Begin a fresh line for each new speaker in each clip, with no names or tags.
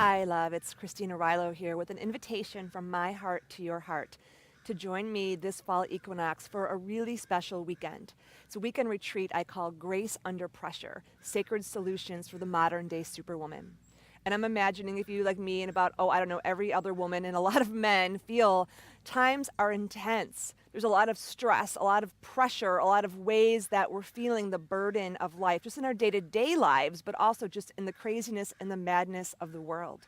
Hi, love. It's Christina Arylo here with an invitation from my heart to your heart to join me this fall equinox for a really special weekend. It's a weekend retreat I call Grace Under Pressure, Sacred Solutions for the Modern Day Superwoman. And I'm imagining if you, like me, and about, I don't know, every other woman and a lot of men feel times are intense. There's a lot of stress, a lot of pressure, a lot of ways that we're feeling the burden of life, just in our day-to-day lives, but also just in the craziness and the madness of the world.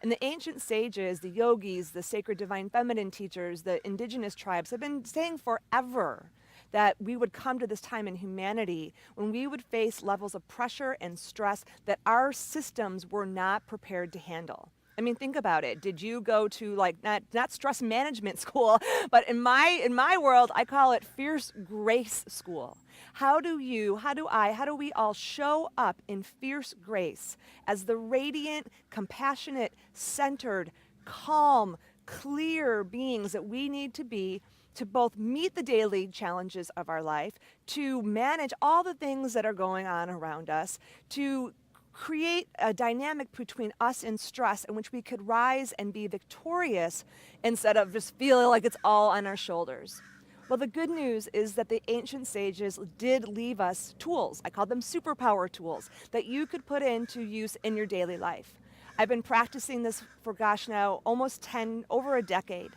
And the ancient sages, the yogis, the sacred divine feminine teachers, the indigenous tribes have been saying forever that we would come to this time in humanity when we would face levels of pressure and stress that our systems were not prepared to handle. I mean, think about it. Did you go to not stress management school, but in my world, I call it fierce grace school. How do we all show up in fierce grace as the radiant, compassionate, centered, calm, clear beings that we need to be to both meet the daily challenges of our life, to manage all the things that are going on around us, to create a dynamic between us and stress in which we could rise and be victorious instead of just feeling like it's all on our shoulders. Well, the good news is that the ancient sages did leave us tools. I call them superpower tools that you could put into use in your daily life. I've been practicing this for, now, over a decade.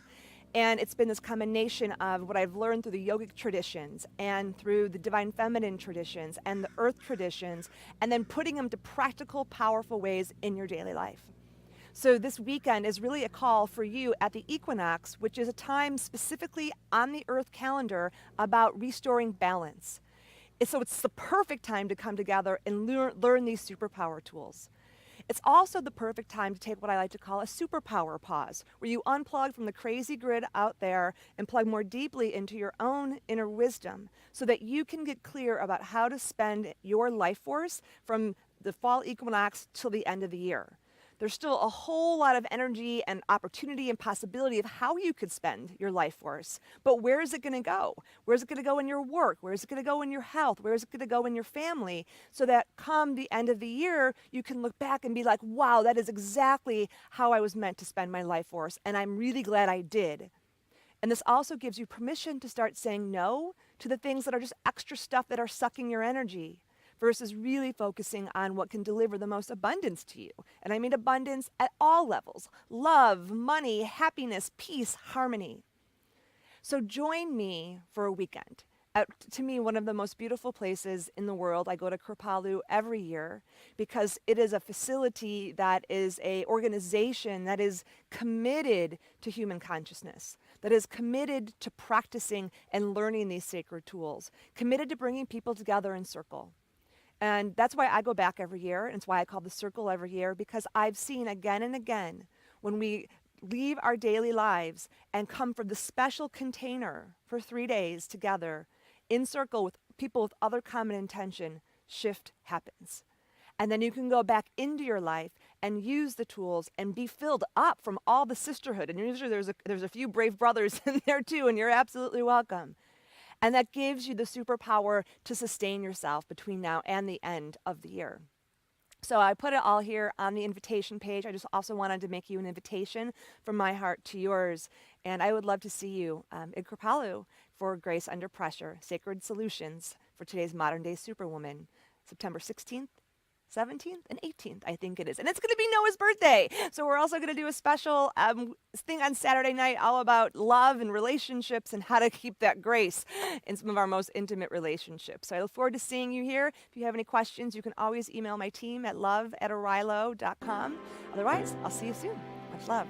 And it's been this combination of what I've learned through the yogic traditions and through the divine feminine traditions and the earth traditions, and then putting them to practical, powerful ways in your daily life. So this weekend is really a call for you at the equinox, which is a time specifically on the earth calendar about restoring balance. So it's the perfect time to come together and learn these superpower tools. It's also the perfect time to take what I like to call a superpower pause, where you unplug from the crazy grid out there and plug more deeply into your own inner wisdom so that you can get clear about how to spend your life force from the fall equinox till the end of the year. There's still a whole lot of energy and opportunity and possibility of how you could spend your life force. But where is it going to go? Where's it going to go in your work? Where is it going to go in your health? Where is it going to go in your family? So that come the end of the year, you can look back and be like, wow, that is exactly how I was meant to spend my life force. And I'm really glad I did. And this also gives you permission to start saying no to the things that are just extra stuff that are sucking your energy, versus really focusing on what can deliver the most abundance to you. And I mean abundance at all levels: love, money, happiness, peace, harmony. So join me for a weekend. To me, one of the most beautiful places in the world. I go to Kripalu every year because it is a facility that is an organization that is committed to human consciousness, that is committed to practicing and learning these sacred tools, committed to bringing people together in circle. And that's why I go back every year, and it's why I call the circle every year, because I've seen again and again when we leave our daily lives and come for the special container for 3 days together in circle with people with other common intention, shift happens. And then you can go back into your life and use the tools and be filled up from all the sisterhood. And usually there's a few brave brothers in there too, and you're absolutely welcome. And that gives you the superpower to sustain yourself between now and the end of the year. So I put it all here on the invitation page. I just also wanted to make you an invitation from my heart to yours. And I would love to see you in Kripalu for Grace Under Pressure, Sacred Solutions for today's modern day superwoman, September 16th, 17th, and 18th, I think it is. And it's going to be Noah's birthday. So we're also going to do a special thing on Saturday night all about love and relationships and how to keep that grace in some of our most intimate relationships. So I look forward to seeing you here. If you have any questions, you can always email my team at love@arylo.com. Otherwise, I'll see you soon. Much love.